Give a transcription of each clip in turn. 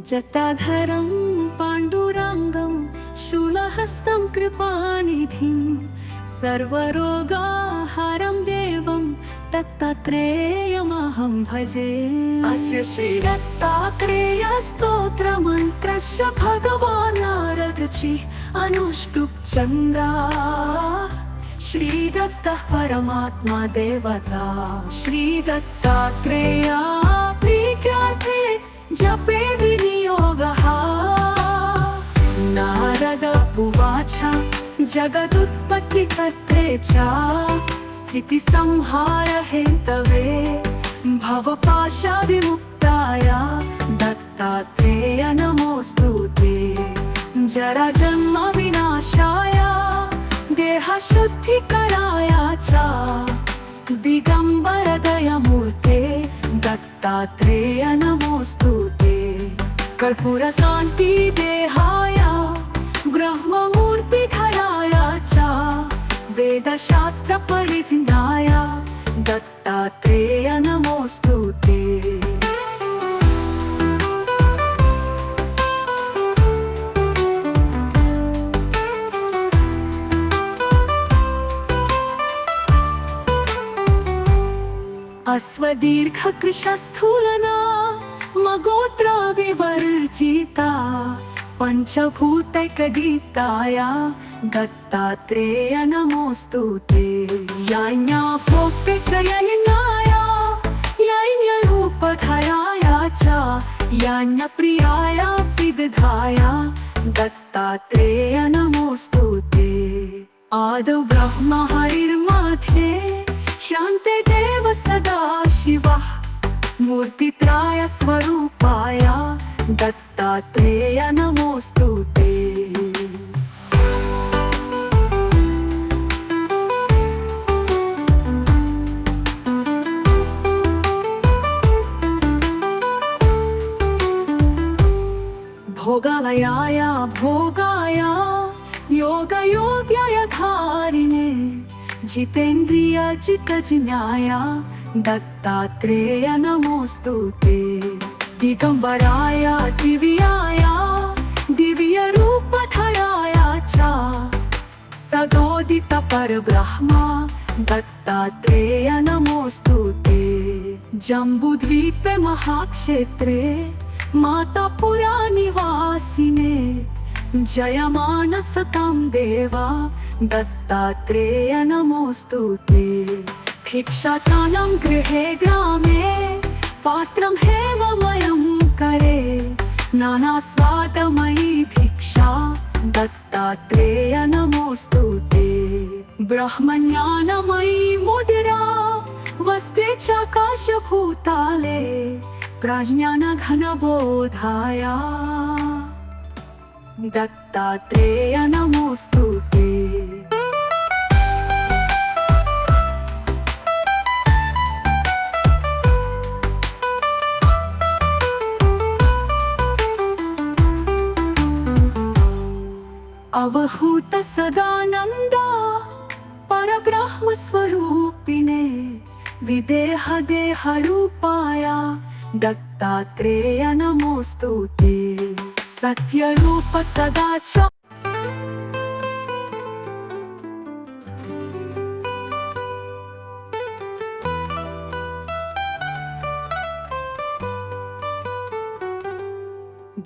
जटाधरं पाण्डुरङ्गं शूलहस्तं कृपानिधिं सर्वरोगाहारं देवं दत्तात्रेयमहं भजे। अस्य श्रीदत्तात्रेयस्तोत्रमन्त्रस्य भगवान् नारदऋषिः अनुष्टुप् चन्द्रा श्रीदत्तः परमात्मा देवता। श्रीदत्तात्रेया प्रीत्यार्थे जपे विनियोगः। नारद उवाच जगदुत्पत्तिकर्त्रे च स्थितिसंहारहेतवे भवपाशविमुक्ताय दत्तात्रेय नमोऽस्तु ते। जराजन्म विनाशाय देहशुद्धिकराय च दिगंबर दयामूर्ते दत्तात्रेय नमोऽस्तु ते। कर्पूरकान्ति देहाय ब्रह्ममूर्तिधराय च वेदशास्त्र परिज्ञाय दत्तात्रेय नमोऽस्तु ते। अश्वदीर्घकृशस्थूलना मगोत्र विवर्जिता पंचभूतैकदीप्ताय दत्तात्रेय नमोऽस्तु ते। याज्ञा भोक्ते च यज्ञाय यज्ञरूपधराय च यज्ञप्रियाय सिद्धाय दत्तात्रेय नमोऽस्तु ते। आदौ ब्रह्म हरिर्मध्ये शान्ते देव सदा शिवः मूर्तित्राय स्वरूपाय दत्तात्रेय नमोऽस्तु ते। भोगालयाय भोगाय योगयोग्याय धारिणे जितेन्द्रिय जितजिज्ञाय दत्तात्रेय नमोऽस्तु ते। दिगंबराय दिव्याय दिव्यरूपधराय च सदोदित परब्रह्म दत्तात्रेय नमोऽस्तु ते। जम्बूद्वीपे महाक्षेत्रे मातापुरा निवासिने जयमान सतां देवा दत्तात्रेय नमोऽस्तु ते। भिक्षाटानं गृहे ग्रामे पात्रं हेममयं करे नानास्वादमयी भिक्षा दत्तात्रेय नमोऽस्तु ते। ब्रह्मज्ञानमयी मुद्रा वस्ते चाकाशभूताले प्रज्ञानघनबोधाय दत्तात्रेय नमोऽस्तु ते। अवहूत सदानंद परब्रह्म स्वरूपिणे विदेह देह रूपाय दत्तात्रेय नमोऽस्तु ते। सत्य रूप सदा च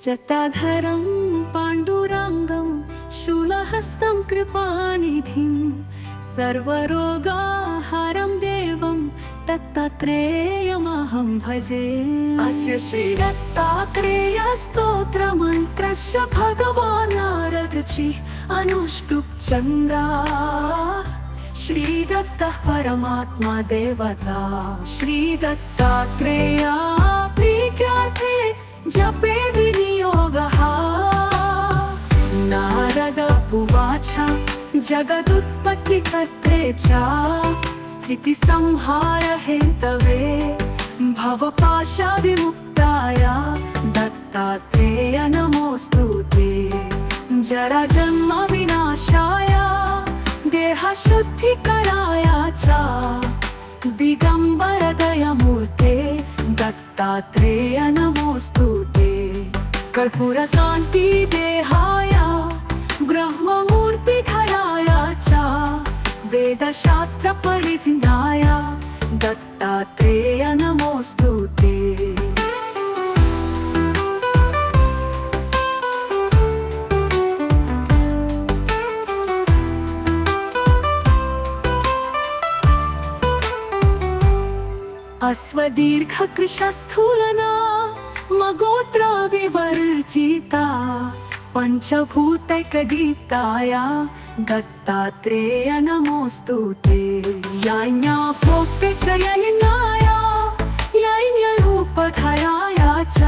जटाधरं पाण्डुरङ्गं शूलहस्तं कृपानिधिं सर्वरोगाहारं देवं दत्तात्रेयमहं भजे। अस्य श्रीदत्तात्रेयस्तोत्रमन्त्रस्य भगवान् नारदऋषिः अनुष्टुप् चन्द्रा श्रीदत्तः परमात्मा देवता। श्रीदत्तात्रेया प्रीत्यार्थे जपे विनियोगः। नारद उवाच जगदुत्पत्तिकर्त्रे च स्थितिसंहारहेतवे भवपाशविमुक्ताय दत्तात्रेय नमोऽस्तु ते। जराजन्म विनाशाय देहशुद्धिकराय च दिगंबर दयामूर्ते दत्तात्रेय नमोऽस्तु ते। कर्पूरकान्ति देहाय ब्रह्ममूर्तिधराय च वेदशास्त्र परिज्ञाय दत्तात्रेय नमोस्तुते। अश्वदीर्घकृशस्थूलना मगोत्र विवर्जिता पंचभूतैकदीप्ताय दत्तात्रेय नमोस्तुते। याज्ञा भोक्ते च यज्ञाय यज्ञरूपधराय च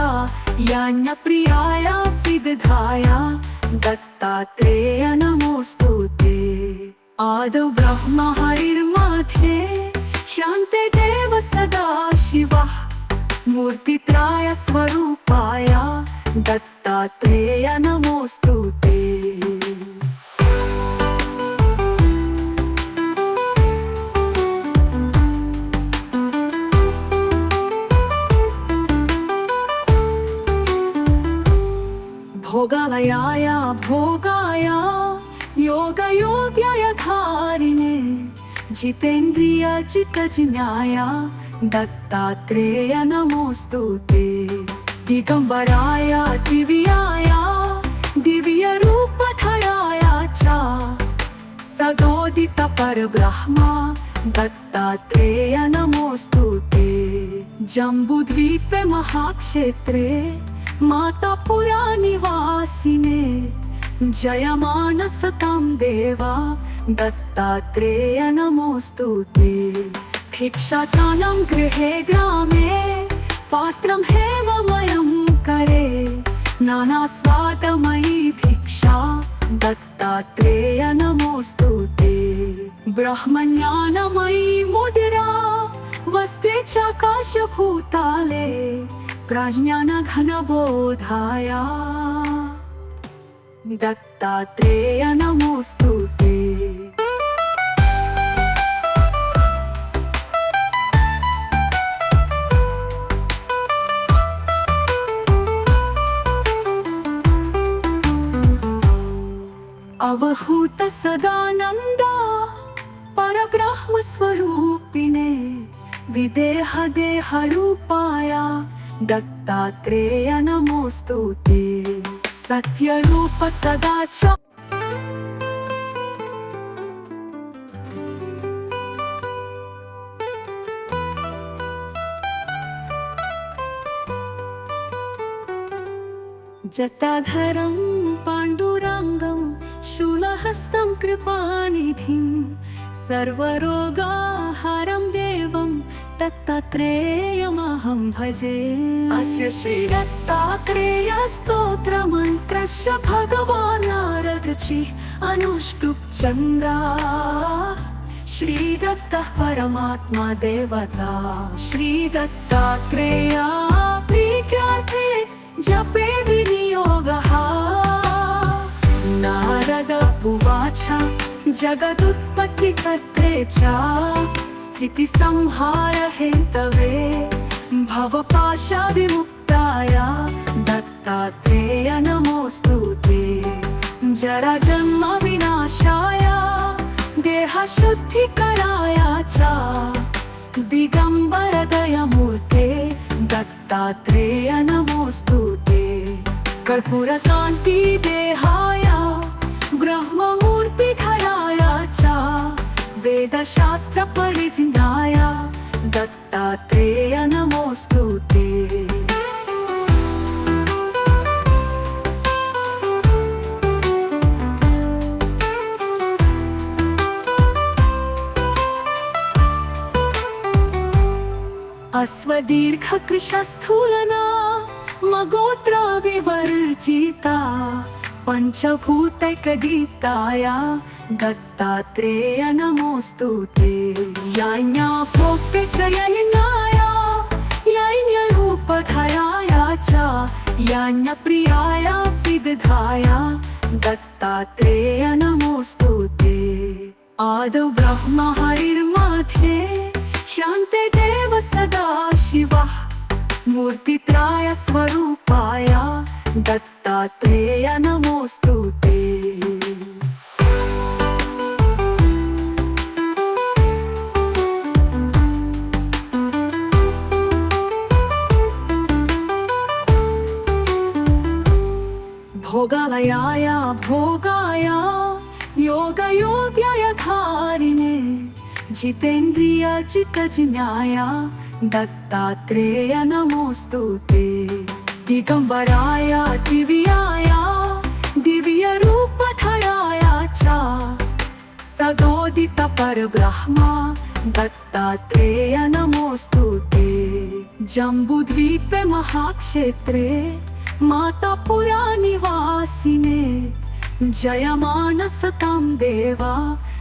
यज्ञप्रियाय सिद्धाय दत्तात्रेय नमोस्तुते। आदौ ब्रह्म हरिर्मध्ये शान्ते देव सदा शिवः मूर्तित्राय स्वरूपाय दत्तात्रेय नमोस्तुते। भोगालयाय भोगाय योगयोग्याय धारिणे जितेन्द्रिय चित्तज्ञाय दत्तात्रेय नमोस्तुते। दिगंबराय दिव्याय दिव्यरूपधराय च सदोदित परब्रह्म दत्तात्रेय नमोस्तुते। जम्बूद्वीपे महाक्षेत्रे मातापुरा निवासिने जयमान सतां देवा दत्तात्रेय नमोस्तुते। भिक्षाटानं गृहे ग्रामे पात्रं हेममयं करे नानास्वादमयी भिक्षा दत्तात्रेय नमोस्तुते। ब्रह्मज्ञानमयी मुद्रा वस्ते चाकाशभूताले प्रज्ञानघनबोधाय दत्तात्रेय नमोस्तुते। अवहूत सदानंदा परब्रह्म स्वरूपिणे विदेह देह रूपाय दत्तात्रेय नमोस्तुते। सत्य रूप सदा च जटाधरं पाण्डुरङ्गं शूलहस्तं कृपानिधिं सर्वरोगाहारं देवं दत्तात्रेयमहं भजे। अस्य श्रीदत्तात्रेय स्तोत्रमन्त्रस्य भगवान् नारदऋषिः अनुष्टुप् चन्द्रा श्रीदत्तः परमात्मा देवता। श्रीदत्तात्रेय प्रीत्यार्थे जपे विनियोगः। नारद उवाच जगदुत्पत्तिकर्त्रे च स्थितिसंहार हेतवे भवपाशविमुक्ताय दत्तात्रेय नमोस्तुते। जराजन्म विनाशाय देहशुद्धिकराय च दिगंबर दयामूर्ते दत्तात्रेय नमोस्तुते। कर्पूरकान्ति देहाय ब्रह्ममूर्तिधराय च वेदशास्त्र परिज्ञाय दत्तात्रेय नमोस्तुते। अश्वदीर्घकृशस्थूलना मगोत्र विवर्जिता पंचभूतैकदीप्ताय दत्तात्रेय नमोस्तुते। याज्ञा भोक्ते च यज्ञाय यज्ञरूपधराय च यज्ञप्रियाय सिद्धाय दत्तात्रेय नमोस्तुते। आदौ ब्रह्म हरिर्मध्ये शान्ते देव सदा शिवः मूर्तित्राय स्वरूपाय दत्तात्रेय नमोस्तुते। भोगालयाय भोगाय योगयोग्याय धारिणे जितेन्द्रिय चित्तजिज्ञाय दत्तात्रेय नमोस्तुते। दिगंबराय दिव्याय दिव्यरूपधराय च सदोदित परब्रह्म दत्तात्रेय नमोस्तुते। जम्बूद्वीपे महाक्षेत्रे मातापुरा निवासिने जयमानसतां देवा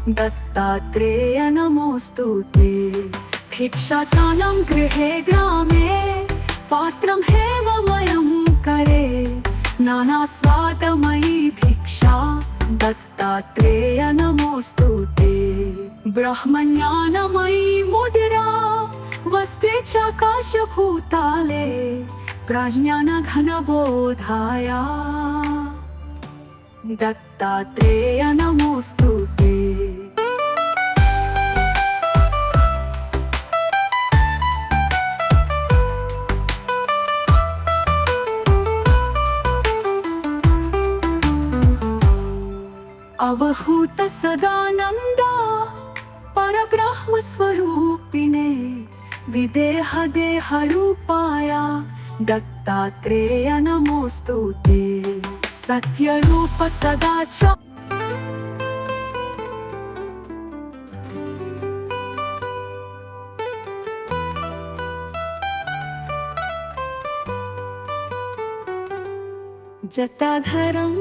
दत्तात्रेय नमोस्तुते। भिक्षाटानं गृहे ग्रामे पात्रं हेममयं करे नानास्वादमयी भिक्षा दत्तात्रेय नमोस्तुते। ब्रह्मज्ञानमयी मुद्रा वस्ते चाकाशभूताले प्रज्ञानघनबोधाय दत्तात्रेय नमोस्तुते। अवहूत सदानंद परब्रह्म स्वरूपिणे विदेह देह रूपाय दत्तात्रेय नमोस्तुते। सत्यरूप सदाच जटाधरं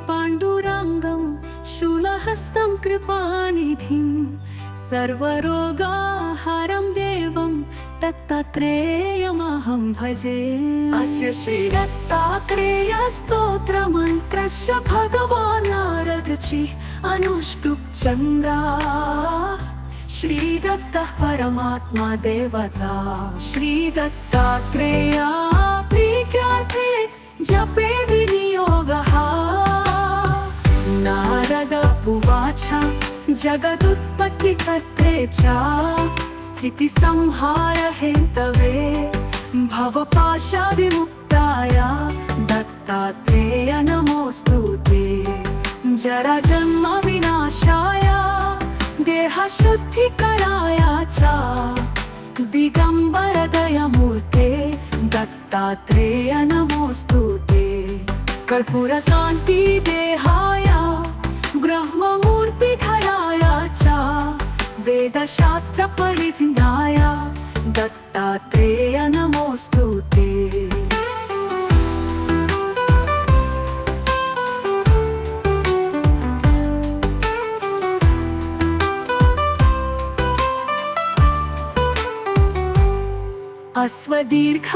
पाण्डुरङ्गं शूलहस्तं कृपानिधिं सर्वरोगाहरं देवं दत्तात्रेयमहं भजे। अस्य श्रीदत्तात्रेय स्तोत्रमन्त्रस्य भगवान् नारदऋषिः अनुष्टुप् चन्द्रा श्रीदत्तः परमात्मा देवता। श्रीदत्तात्रेय प्रीत्यार्थे जपे विनियोगः। नारद उवाच जगदुत्पत्तिकर्त्रे च स्थितिसंहार हेतवे भवपाशविमुक्ताय दत्तात्रेय नमोस्तुते। जराजन्म विनाशाय देहशुद्धिकराय च दिगंबर दयामूर्ते दत्तात्रेय नमोस्तुते। कर्पूरकान्ति देहाय ब्रह्ममूर्तिधराय च वेदशास्त्र परिज्ञाय दत्तात्रेय नमोस्तुते।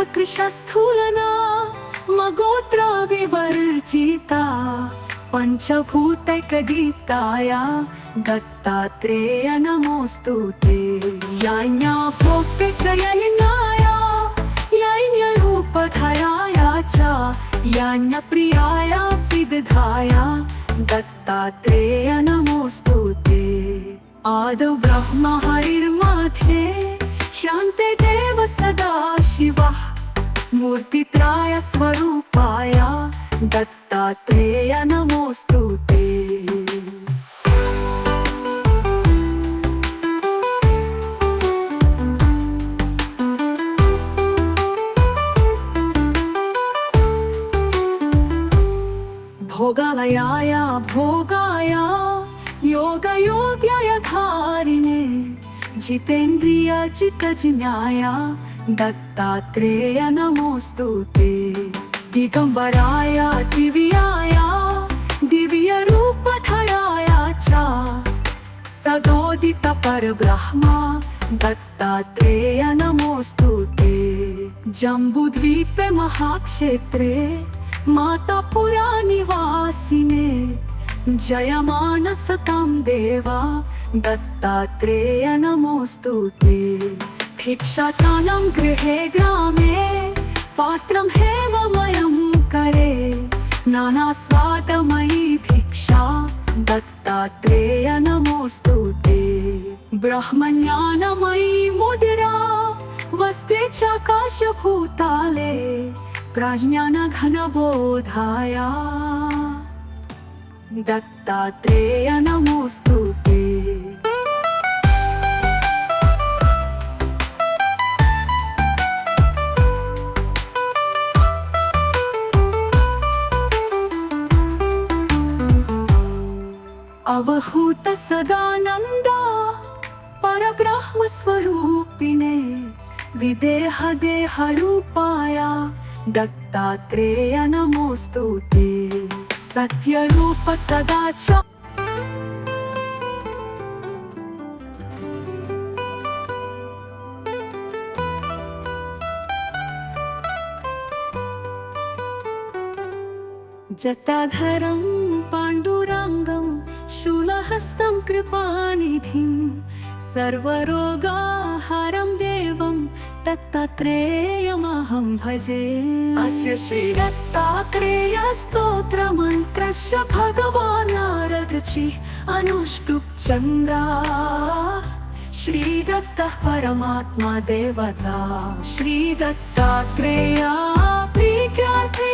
अश्वदीर्घकृशस्थूलना मगोत्र विवर्जिता पंचभूतैकदीप्ताय दत्तात्रेय नमोस्तुते। याज्ञाभोक्ते च यज्ञाय यज्ञरूपधराय च यज्ञप्रियाय सिद्धाय दत्तात्रेय नमोस्तुते। आदौ ब्रह्म हरिर्मध्ये शान्ते देव सदा शिवः मूर्तित्राय स्वरूपाय दत्तात्रेय नमोस्तुते। भोगालयाय भोगाय योगयोग्याय धारिणे जितेन्द्रिय चित्तजिज्ञाय दत्तात्रेय नमोस्तुते। दिगंबराय दिव्याय दिव्यरूपधराय च सदोदित परब्रह्म दत्तात्रेय नमोस्तुते। जम्बूद्वीपे महाक्षेत्रे मातापुरा निवासिने जयमानसतां देवा दत्तात्रेय नमोस्तुते। भिक्षाटानं गृहे ग्रामे पात्रं हेममयं करे नानास्वादमयी भिक्षा दत्तात्रेय नमोस्तुते। ब्रह्मज्ञानमयी मुद्रा वसते चाकाशभूताले प्रज्ञानघनबोधाया दत्तात्रेय नमोस्तुते। अवहूत सदानंदा परब्रह्म स्वरूपिणे विदेह देह रूपाया दत्तात्रेय नमोस्तुते। सत्य रूप सदाच जटाधरं पाण्डुरङ्गं शूलहस्तं कृपानिधिं सर्वरोगाहरं देवं दत्तात्रेयमहं भजे। अस्य श्रीदत्तात्रेयस्तोत्रमन्त्रस्य भगवान् नारदऋषिः अनुष्टुप् चन्द्रा श्रीदत्तः परमात्मा देवता। श्रीदत्तात्रेया प्रीत्यार्थे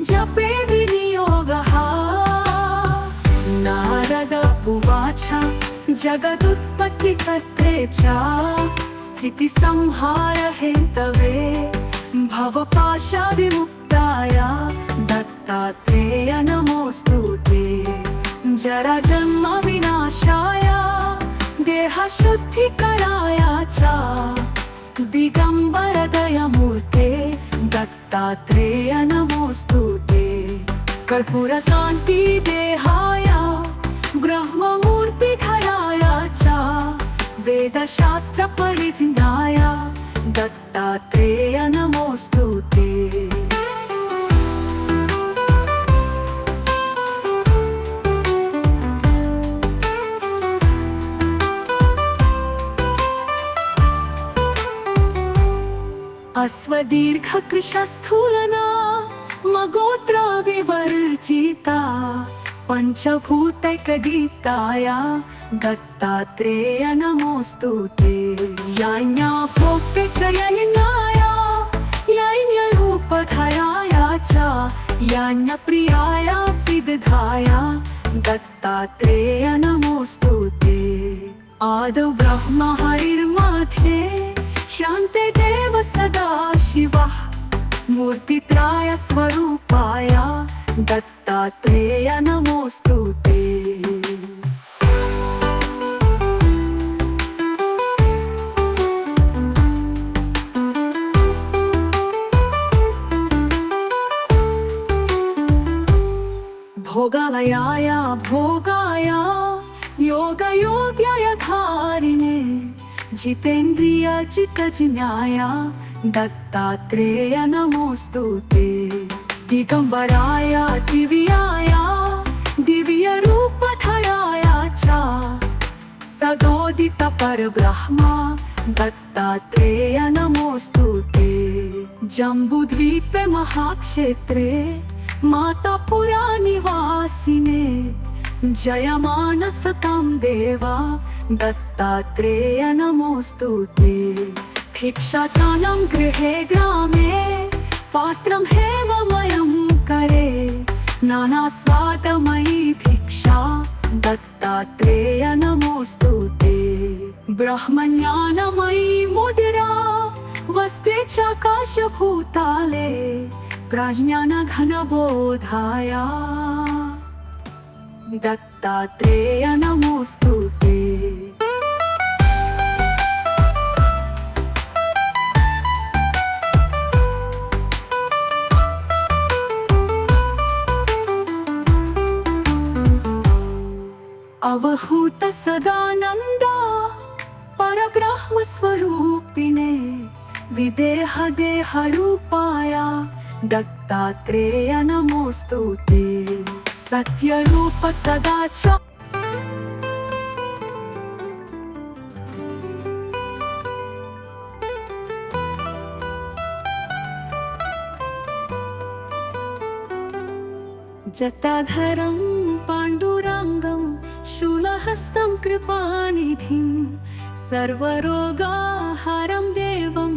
जपे विनियोगः। नारद उवाच जगदुत्पत्तिकर्त्रे च स्थितिसंहार हेतवे भवपाशविमुक्ताय दत्तात्रेय नमोस्तुते। जराजन्म विनाशाय देहशुद्धिकराय च दिगंबर दयामूर्ते दत्तात्रेय नमोस्तुते। कर्पूरकान्ति देहाय ब्रह्ममूर्तिधराय च वेदशास्त्र परिज्ञाय दत्तात्रेय नमोस्तुते। अश्वदीर्घकृशस्थूलना मगोत्र विवर्जिता पंचभूतैकदीप्ताय दत्तात्रेय नमोस्तुते। यान्या भोक्ते च यज्ञाय यज्ञरूपधराय च यान्यप्रियाय सिद्धाय दत्तात्रेय नमोस्तुते। आदौ ब्रह्म हरिर्मध्ये शान्ते देव सदा शिवः मूर्तित्राय स्वरूपाय दत्तात्रेय नमोस्तुते। भोगालयाय भोगाय योगयोग्याय धारिणे जितेन्द्रिय चित्तज्ञाय दत्तात्रेय नमोस्तुते। दिगंबराय दिव्याय दिव्यरूपधराय च सदोदित परब्रह्म दत्तात्रेय नमोस्तुते। जम्बूद्वीपे महाक्षेत्रे मातापुरा निवासिने जयमानसतं देवा दत्तात्रेय नमोस्तुते। भिक्षाटनं गृहे ग्रामे पात्रं हेममयं करे नानास्वादमयी भिक्षा दत्तात्रेय नमोस्तुते। ब्रह्मज्ञानमयी मुद्रा वसते चाकाशभूताले प्रज्ञानघनबोधाय दत्तात्रेय नमोस्तुते। अवहूत सदानंदा परब्रह्म स्वरूपिणे विदेह देह रूपाया दत्तात्रेय नमोस्तुते। सत्य रूप सदाच जटाधरं पाण्डुरङ्गं शूलहस्तं कृपानिधिं सर्वरोगाहारं देवं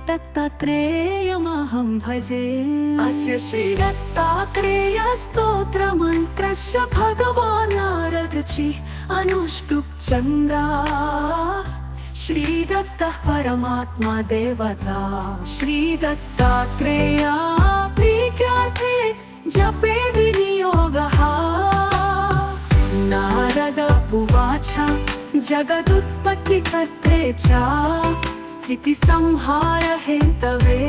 दत्तात्रेयमहं भजे। अस्य श्रीदत्तात्रेयस्तोत्रमन्त्रस्य भगवान् नारदऋषिः अनुष्टुप् छन्दः। श्रीदत्तः परमात्मा देवता। श्रीदत्तात्रेया प्रीत्यार्थे जपे विनियोगः। नारद उवाच जगदुत्पत्तिकर्त्रे च स्थितिसंहारहेतवे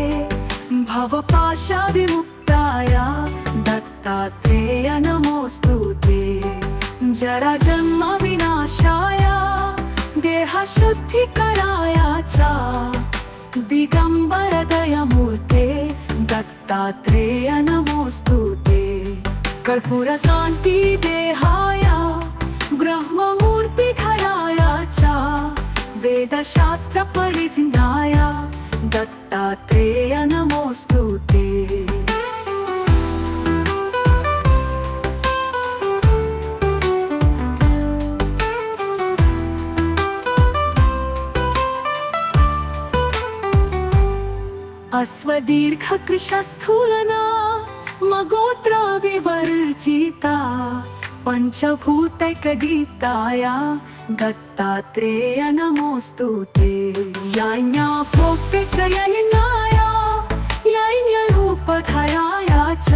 भवपाशविमुक्ताय दत्तात्रेय नमोऽस्तु ते। जराजन्म विनाशाय देहशुद्धिकराय च दिगम्बर दयामूर्ते दत्तात्रेय नमोऽस्तु ते। कर्पूरकान्ति देहाय ब्रह्ममूर्तिधराय च वेदशास्त्र परिज्ञाय दत्तात्रेय नमोऽस्तु ते। अश्वदीर्घकृशस्थूलना मगोत्र विवर्जिता पंचभूतैकदीप्ताय दत्तात्रेय नमोऽस्तु ते। याज्ञा भोक्ते च यज्ञाय यज्ञरूपधराय च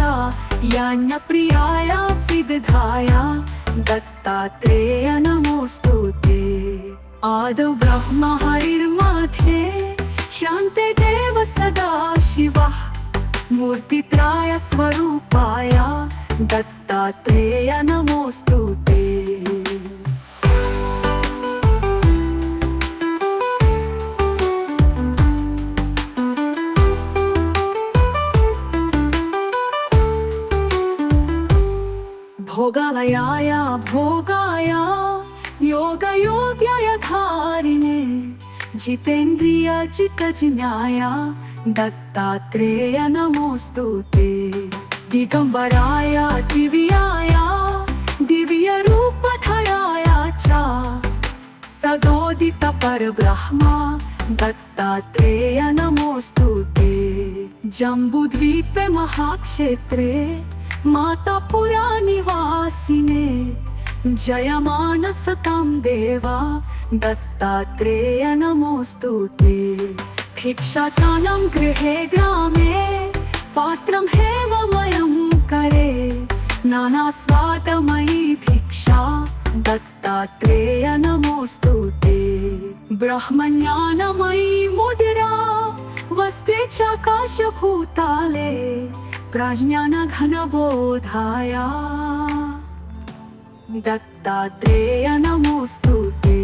यज्ञप्रियाय सिद्धाय दत्तात्रेय नमोऽस्तु ते। आदौ ब्रह्म हरिर्मध्ये शान्ते देव सदा शिवः मूर्तित्राय स्वरूपाय दत्तात्रेय नमोऽस्तु ते। भोगालयाय भोगाय योगयोग्याय धारिणे जितेन्द्रिय जितजिज्ञाय दत्तात्रेय नमोऽस्तु ते। दिगम्बराय दिव्याय दिव्यरूपधराय च सदोदित परब्रह्म दत्तात्रेय नमोऽस्तु ते। जम्बूद्वीपे महाक्षेत्रे मातापुरा निवासिने जयमान सतां देवा दत्तात्रेय नमोऽस्तु ते। भिक्षाटानं गृहे ग्रामे पात्रं हेममयं करे नानास्वादमयी भिक्षा दत्तात्रेय नमोऽस्तु ते। ब्रह्मज्ञानमयी मुद्रा वस्ते चाकाशभूताले प्रज्ञानघनबोधाय दत्तात्रेय नमोऽस्तु ते।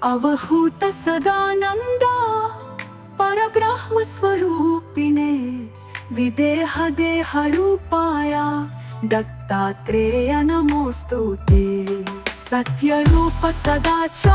अवहूत सदानंद परब्रह्म स्वरूपिणे विदेह देह रूपाय दत्तात्रेय नमोऽस्तु ते। सत्यरूप सदा च